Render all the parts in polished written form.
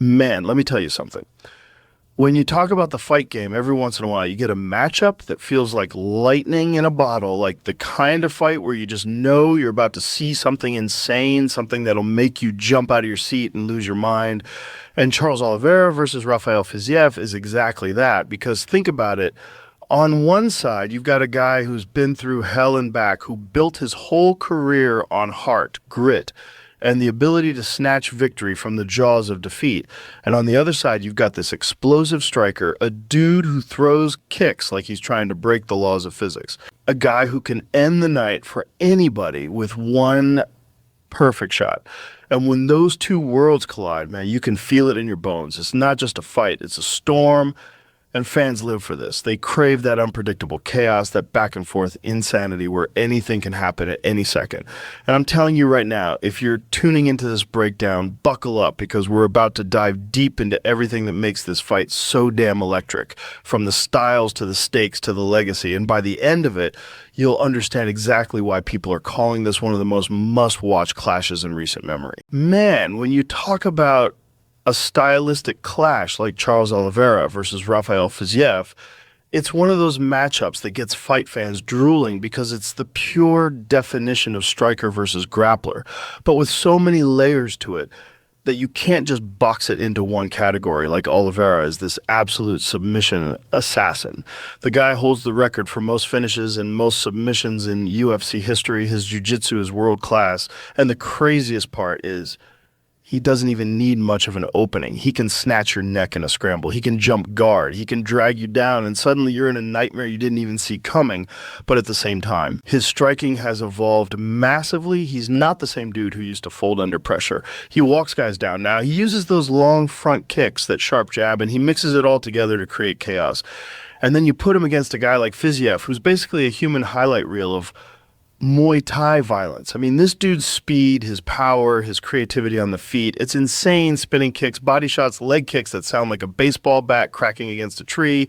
Man, let me tell you something. When you talk about the fight game, every once in a while, you get a matchup that feels like lightning in a bottle, like the kind of fight where you just know you're about to see something insane, something that'll make you jump out of your seat and lose your mind. And Charles Oliveira versus Rafael Fiziev is exactly that, because think about it. On one side, you've got a guy who's been through hell and back, who built his whole career on heart, grit, and the ability to snatch victory from the jaws of defeat. And on the other side, you've got this explosive striker, a dude who throws kicks like he's trying to break the laws of physics, a guy who can end the night for anybody with one perfect shot. And when those two worlds collide, man, you can feel it in your bones. It's not just a fight, it's a storm. And fans live for this. They crave that unpredictable chaos, that back and forth insanity where anything can happen at any second. And I'm telling you right now, if you're tuning into this breakdown, buckle up, because we're about to dive deep into everything that makes this fight so damn electric, from the styles to the stakes to the legacy. And by the end of it, you'll understand exactly why people are calling this one of the most must-watch clashes in recent memory. Man, when you talk about a stylistic clash like Charles Oliveira versus Rafael Fiziev, it's one of those matchups that gets fight fans drooling because it's the pure definition of striker versus grappler, but with so many layers to it that you can't just box it into one category like Oliveira is this absolute submission assassin. The guy holds the record for most finishes and most submissions in UFC history. His jiu-jitsu is world class, and the craziest part is he doesn't even need much of an opening. He can snatch your neck in a scramble. He can jump guard. He can drag you down, and suddenly you're in a nightmare you didn't even see coming. But at the same time, his striking has evolved massively. He's not the same dude who used to fold under pressure. He walks guys down now. He uses those long front kicks, that sharp jab, and he mixes it all together to create chaos. And then you put him against a guy like Fiziev, who's basically a human highlight reel of Muay Thai violence. I mean, this dude's speed, his power, his creativity on the feet, it's insane. Spinning kicks, body shots, leg kicks that sound like a baseball bat cracking against a tree.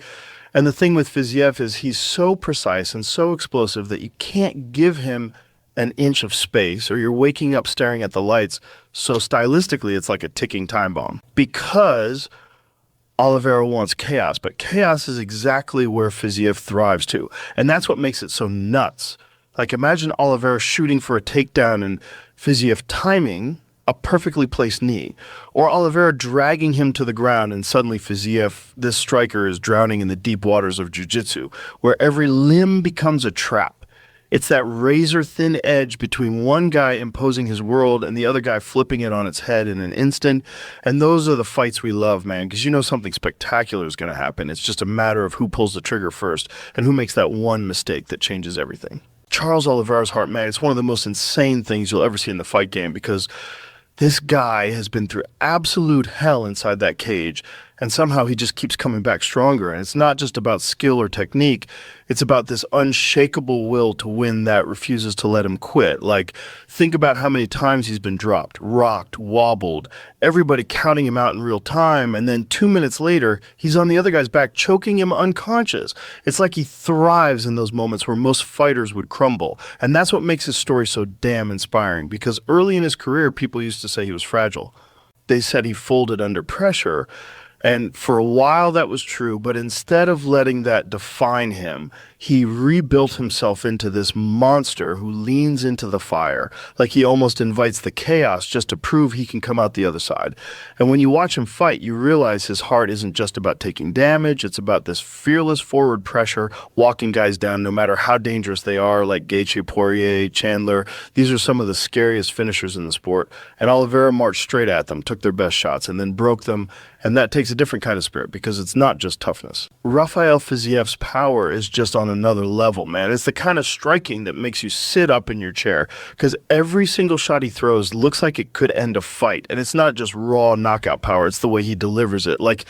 And the thing with Fiziev is he's so precise and so explosive that you can't give him an inch of space or you're waking up staring at the lights. So stylistically, it's like a ticking time bomb, because Oliveira wants chaos, but chaos is exactly where Fiziev thrives too. And that's what makes it so nuts. Like, imagine Oliveira shooting for a takedown and Fiziev timing a perfectly placed knee, or Oliveira dragging him to the ground and suddenly Fiziev, this striker, is drowning in the deep waters of jiu-jitsu, where every limb becomes a trap. It's that razor-thin edge between one guy imposing his world and the other guy flipping it on its head in an instant. And those are the fights we love, man, because you know something spectacular is going to happen. It's just a matter of who pulls the trigger first and who makes that one mistake that changes everything. Charles Oliveira's heart, man, it's one of the most insane things you'll ever see in the fight game, because this guy has been through absolute hell inside that cage, and somehow he just keeps coming back stronger. And it's not just about skill or technique. It's about this unshakable will to win that refuses to let him quit. Like, think about how many times he's been dropped, rocked, wobbled, everybody counting him out in real time, and then 2 minutes later, he's on the other guy's back, choking him unconscious. It's like he thrives in those moments where most fighters would crumble. And that's what makes his story so damn inspiring, because early in his career, people used to say he was fragile. They said he folded under pressure. And for a while that was true, but instead of letting that define him, he rebuilt himself into this monster who leans into the fire, like he almost invites the chaos just to prove he can come out the other side. And when you watch him fight, you realize his heart isn't just about taking damage, it's about this fearless forward pressure, walking guys down no matter how dangerous they are, like Gaethje, Poirier, Chandler. These are some of the scariest finishers in the sport. And Oliveira marched straight at them, took their best shots, and then broke them. And that takes a different kind of spirit, because it's not just toughness. Rafael Fiziev's power is just on another level, man. It's the kind of striking that makes you sit up in your chair, because every single shot he throws looks like it could end a fight. And it's not just raw knockout power, it's the way he delivers it. Like,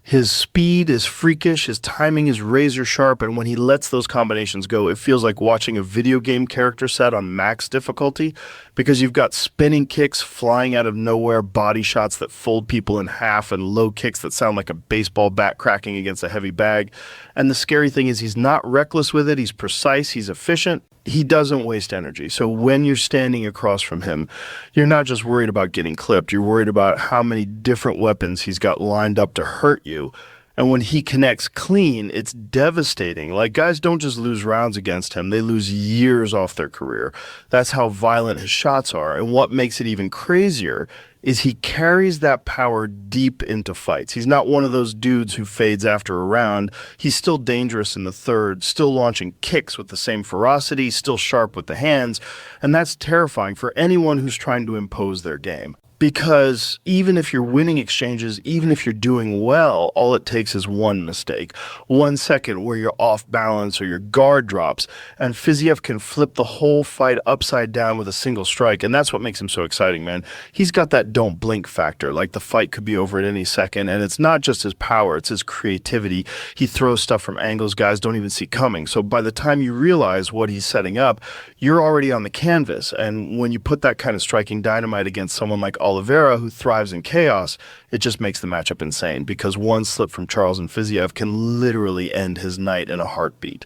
His speed is freakish, his timing is razor sharp, and when he lets those combinations go, it feels like watching a video game character set on max difficulty because you've got spinning kicks flying out of nowhere, body shots that fold people in half, and low kicks that sound like a baseball bat cracking against a heavy bag. And the scary thing is he's not reckless with it, he's precise, he's efficient. He doesn't waste energy. So when you're standing across from him, you're not just worried about getting clipped. You're worried about how many different weapons he's got lined up to hurt you. And when he connects clean, it's devastating. Like, guys don't just lose rounds against him. They lose years off their career. That's how violent his shots are. And what makes it even crazier is he carries that power deep into fights. He's not one of those dudes who fades after a round. He's still dangerous in the third, still launching kicks with the same ferocity, still sharp with the hands. And that's terrifying for anyone who's trying to impose their game. Because even if you're winning exchanges, even if you're doing well, all it takes is one mistake, 1 second where you're off balance or your guard drops, and Fiziev can flip the whole fight upside down with a single strike. And that's what makes him so exciting, man. He's got that don't blink factor, like the fight could be over at any second. And it's not just his power, it's his creativity. He throws stuff from angles guys don't even see coming. So by the time you realize what he's setting up, you're already on the canvas. And when you put that kind of striking dynamite against someone like Oliveira, who thrives in chaos, it just makes the matchup insane because one slip from Charles and Fiziev can literally end his night in a heartbeat.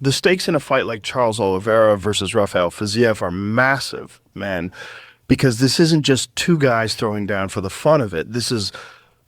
The stakes in a fight like Charles Oliveira versus Rafael Fiziev are massive, man, because this isn't just two guys throwing down for the fun of it. This is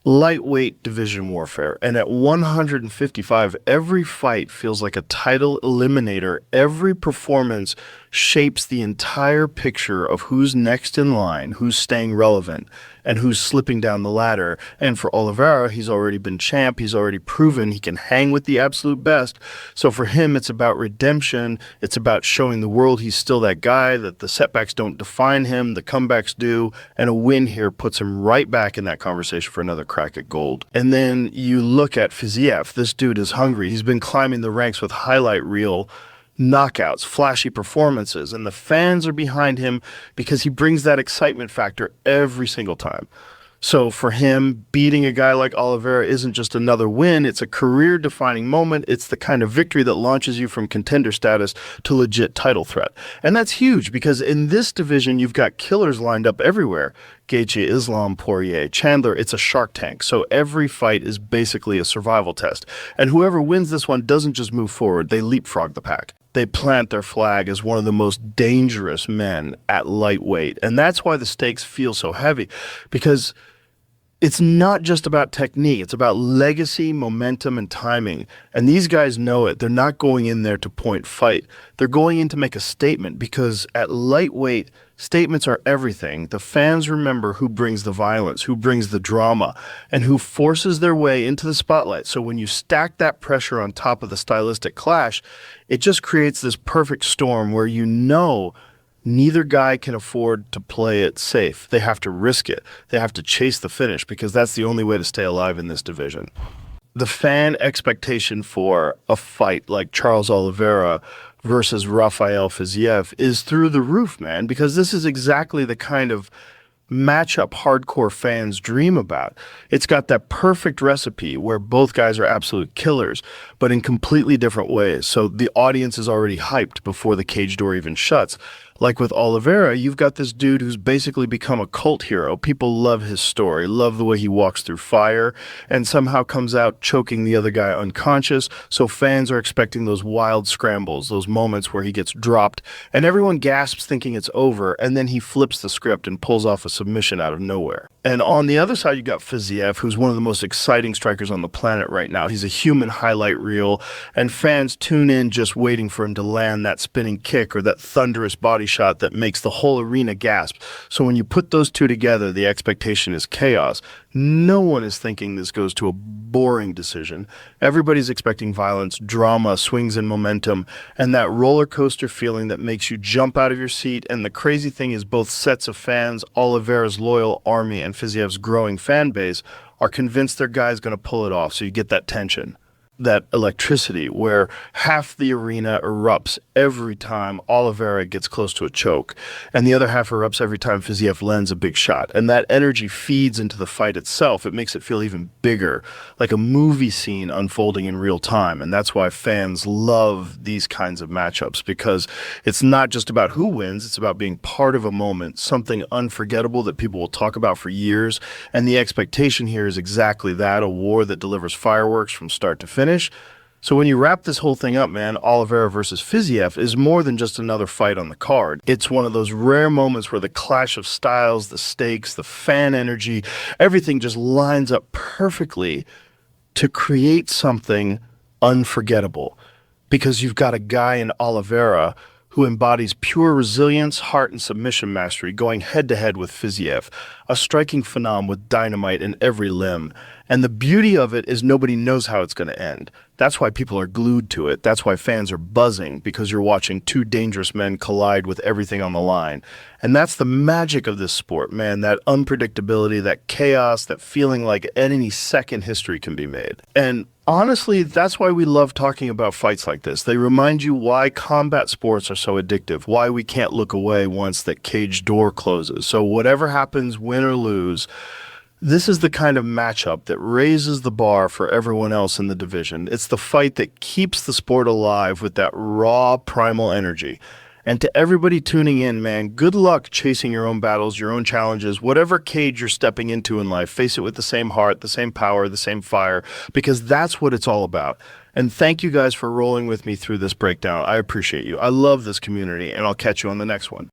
lightweight division warfare. And at 155, every fight feels like a title eliminator. Every performance shapes the entire picture of who's next in line, who's staying relevant, and who's slipping down the ladder. And for Oliveira, he's already been champ. He's already proven he can hang with the absolute best. So for him, it's about redemption. It's about showing the world he's still that guy, that the setbacks don't define him, the comebacks do. And a win here puts him right back in that conversation for another crack at gold. And then you look at Fiziev. This dude is hungry. He's been climbing the ranks with highlight reel knockouts, flashy performances, and the fans are behind him because he brings that excitement factor every single time. So for him, beating a guy like Oliveira isn't just another win, it's a career-defining moment. It's the kind of victory that launches you from contender status to legit title threat. And that's huge because in this division, you've got killers lined up everywhere. Gaethje, Islam, Poirier, Chandler, it's a shark tank. So every fight is basically a survival test. And whoever wins this one doesn't just move forward, they leapfrog the pack. They plant their flag as one of the most dangerous men at lightweight. And that's why the stakes feel so heavy, because it's not just about technique. It's about legacy, momentum, and timing. And these guys know it. They're not going in there to point fight. They're going in to make a statement because at lightweight, statements are everything. The fans remember who brings the violence, who brings the drama, and who forces their way into the spotlight. So when you stack that pressure on top of the stylistic clash, it just creates this perfect storm where you know neither guy can afford to play it safe. They have to risk it. They have to chase the finish because that's the only way to stay alive in this division. The fan expectation for a fight like Charles Oliveira versus Rafael Fiziev is through the roof, man, because this is exactly the kind of matchup hardcore fans dream about. It's got that perfect recipe where both guys are absolute killers, but in completely different ways. So the audience is already hyped before the cage door even shuts. Like with Oliveira, you've got this dude who's basically become a cult hero. People love his story, love the way he walks through fire, and somehow comes out choking the other guy unconscious. So fans are expecting those wild scrambles, those moments where he gets dropped, and everyone gasps thinking it's over, and then he flips the script and pulls off a submission out of nowhere. And on the other side, you got Fiziev, who's one of the most exciting strikers on the planet right now. He's a human highlight reel, and fans tune in just waiting for him to land that spinning kick or that thunderous body shot that makes the whole arena gasp. So when you put those two together, the expectation is chaos. No one is thinking this goes to a boring decision. Everybody's expecting violence, drama, swings in momentum, and that roller coaster feeling that makes you jump out of your seat. And the crazy thing is both sets of fans, Oliveira's loyal army and Fiziev's growing fan base, are convinced their guy's going to pull it off. So you get that tension. that electricity where half the arena erupts every time Oliveira gets close to a choke, and the other half erupts every time Fiziev lands a big shot. And that energy feeds into the fight itself. It makes it feel even bigger, like a movie scene unfolding in real time. And that's why fans love these kinds of matchups, because it's not just about who wins, it's about being part of a moment, something unforgettable that people will talk about for years. And the expectation here is exactly that, a war that delivers fireworks from start to finish. So when you wrap this whole thing up, man, Oliveira versus Fiziev is more than just another fight on the card. It's one of those rare moments where the clash of styles, the stakes, the fan energy, everything just lines up perfectly to create something unforgettable. Because you've got a guy in Oliveira who embodies pure resilience, heart, and submission mastery, going head-to-head with Fiziev, a striking phenom with dynamite in every limb. And the beauty of it is nobody knows how it's going to end. That's why people are glued to it. That's why fans are buzzing, because you're watching two dangerous men collide with everything on the line. And that's the magic of this sport, man, that unpredictability, that chaos, that feeling like at any second history can be made. And honestly, that's why we love talking about fights like this. They remind you why combat sports are so addictive, why we can't look away once that cage door closes. So whatever happens, win or lose, this is the kind of matchup that raises the bar for everyone else in the division. It's the fight that keeps the sport alive with that raw, primal energy. And to everybody tuning in, man, good luck chasing your own battles, your own challenges, whatever cage you're stepping into in life. Face it with the same heart, the same power, the same fire, because that's what it's all about. And thank you guys for rolling with me through this breakdown. I appreciate you. I love this community, and I'll catch you on the next one.